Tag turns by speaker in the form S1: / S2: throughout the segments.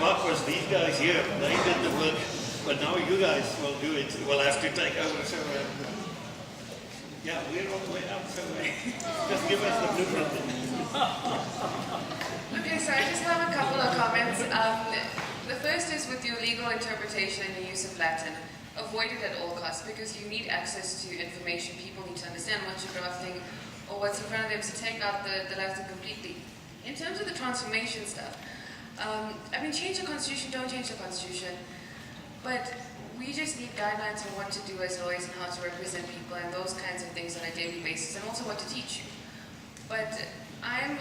S1: remark was these guys here, they did the work, but now you guys will do it. We'll have to take over. So, yeah, we're all the way up, so just give us the blueprint.
S2: Okay, so I just have a couple of comments. The first is with your legal interpretation and the use of Latin. Avoid it at all costs because you need access to information. People need to understand what you're drafting or what's in front of them, so take out the Latin completely. In terms of the transformation stuff, I mean, change the Constitution, don't change the Constitution, but we just need guidelines on what to do as lawyers and how to represent people and those kinds of things on a daily basis, and also what to teach you. But I'm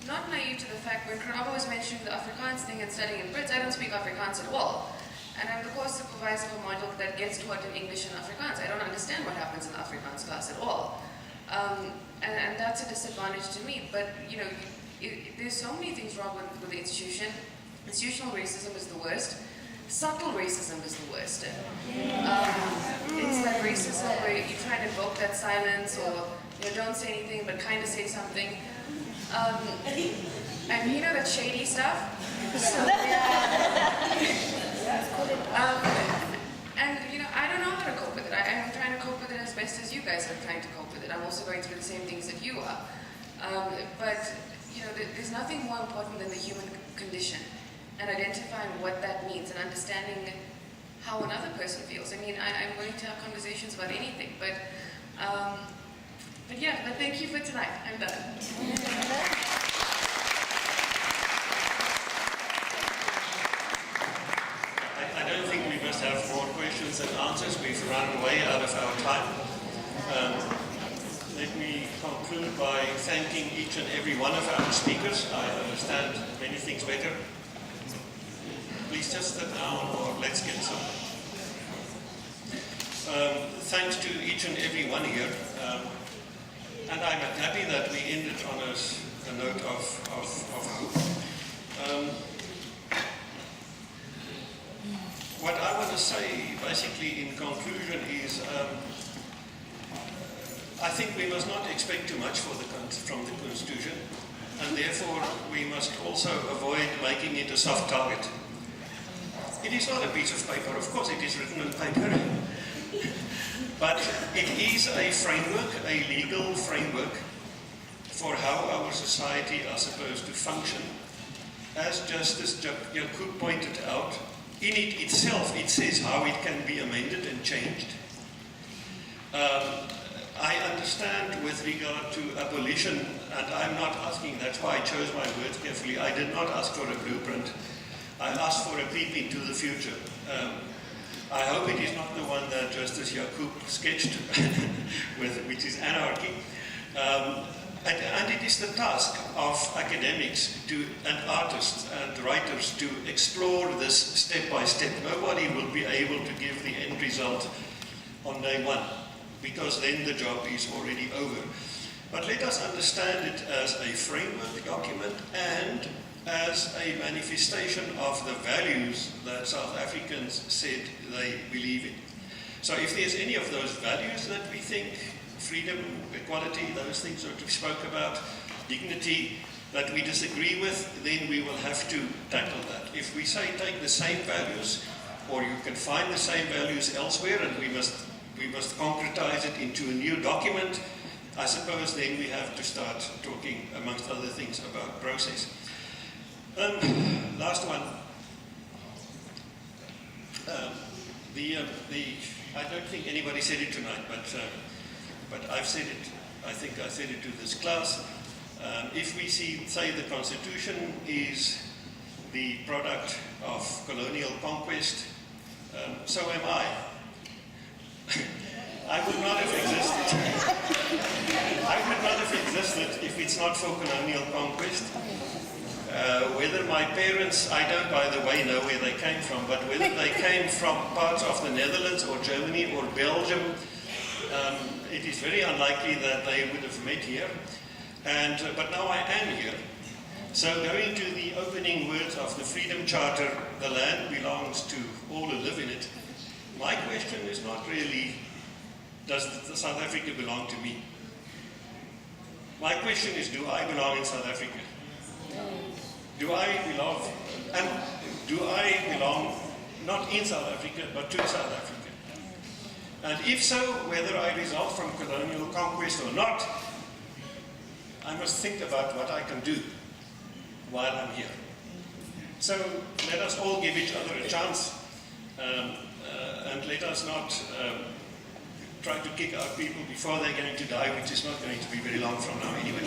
S2: not naive to the fact when Karabo was mentioning the Afrikaans thing and studying in Brits, I don't speak Afrikaans at all. And I'm the course supervisor for a module that gets taught in English and Afrikaans. I don't understand what happens in the Afrikaans class at all. And that's a disadvantage to me. But, you know, there's so many things wrong with the institution. Institutional racism is the worst. Subtle racism is the worst. It's that racism where you try to invoke that silence or, you know, don't say anything but kind of say something. And you know that shady stuff? So, and you know, I don't know how to cope with it. I'm trying to cope with it as best as you guys are trying to cope with it. I'm also going through the same things that you are. But you know, there's nothing more important than the human condition and identifying what that means and understanding how another person feels. I mean, I'm willing to have conversations about anything, but yeah, but thank you for tonight. I'm done.
S1: I don't think we must have more questions than answers. We've run way out of our time. Let me conclude by thanking each and every one of our speakers. I understand many things better. Please just sit down or let's get some. Thanks to each and every one here. And I'm happy that we ended on a note of hope. What I want to say, basically, in conclusion, is I think we must not expect too much from the Constitution, and therefore we must also avoid making it a soft target. It is not a piece of paper, of course it is written on paper, but it is a framework, a legal framework for how our society are supposed to function. As Justice Zak Yacoob pointed out, in it itself, it says how it can be amended and changed. I understand with regard to abolition, and I'm not asking, that's why I chose my words carefully, I did not ask for a blueprint. I asked for a peep into the future. I hope it is not the one that Justice Yacoob sketched, which is anarchy. And it is the task of academics and artists and writers to explore this step by step. Nobody will be able to give the end result on day one, because then the job is already over. But let us understand it as a framework document and as a manifestation of the values that South Africans said they believe in. So if there's any of those values that we think, freedom, equality, those things that we spoke about, dignity, that we disagree with, then we will have to tackle that. If we say take the same values, or you can find the same values elsewhere, and we must concretize it into a new document, I suppose then we have to start talking, amongst other things, about process. Last one. I don't think anybody said it tonight, but I've said it. I think I said it to this class. If we say the Constitution is the product of colonial conquest, so am I. I would not have existed. I would not have existed if it's not for colonial conquest. Whether my parents, I don't, by the way, know where they came from, but whether they came from parts of the Netherlands or Germany or Belgium, it is very unlikely that they would have met here. But now I am here. So going to the opening words of the Freedom Charter, the land belongs to all who live in it. My question is not really, does South Africa belong to me? My question is, do I belong in South Africa? do I belong not in South Africa, but to South Africa? And if so, whether I result from colonial conquest or not, I must think about what I can do while I'm here. So let us all give each other a chance, and let us not try to kick out people before they're going to die, which is not going to be very long from now anyway.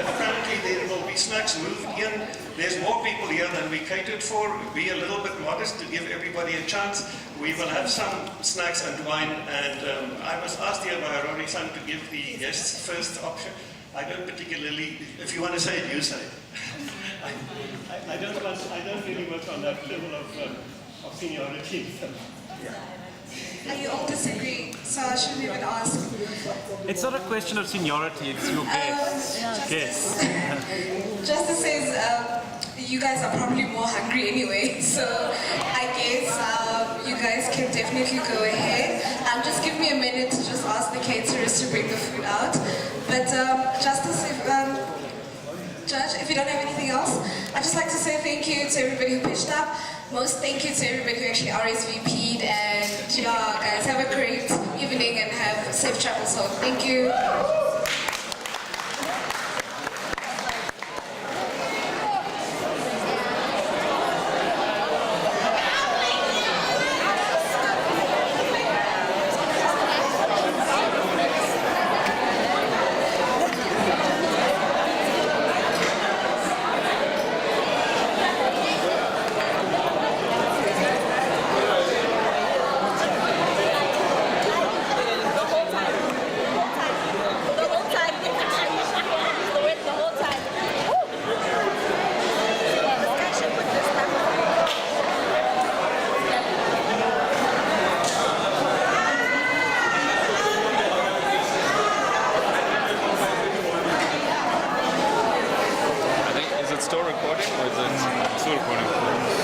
S1: Apparently there will be snacks moved in. There's more people here than we catered for. Be a little bit modest to give everybody a chance. We will have some snacks and wine, and I must ask dear Mayuri-san to give the guests first option. I don't particularly, if you want to say it, you say it. I don't really work on that level of seniority.
S3: You all disagree, so I shouldn't even ask.
S4: It's not a question of seniority, it's your guess.
S3: Justice says you guys are probably more hungry anyway, so I guess you guys can definitely go ahead. Just give me a minute to just ask the caterers to bring the food out. But Justice, Judge, if you don't have anything else, I'd just like to say thank you to everybody who pitched up. Most thank you to everybody who actually RSVP'd, and yeah, guys, have a great evening and have safe travels home. Thank you.
S5: Still recording or is it still recording?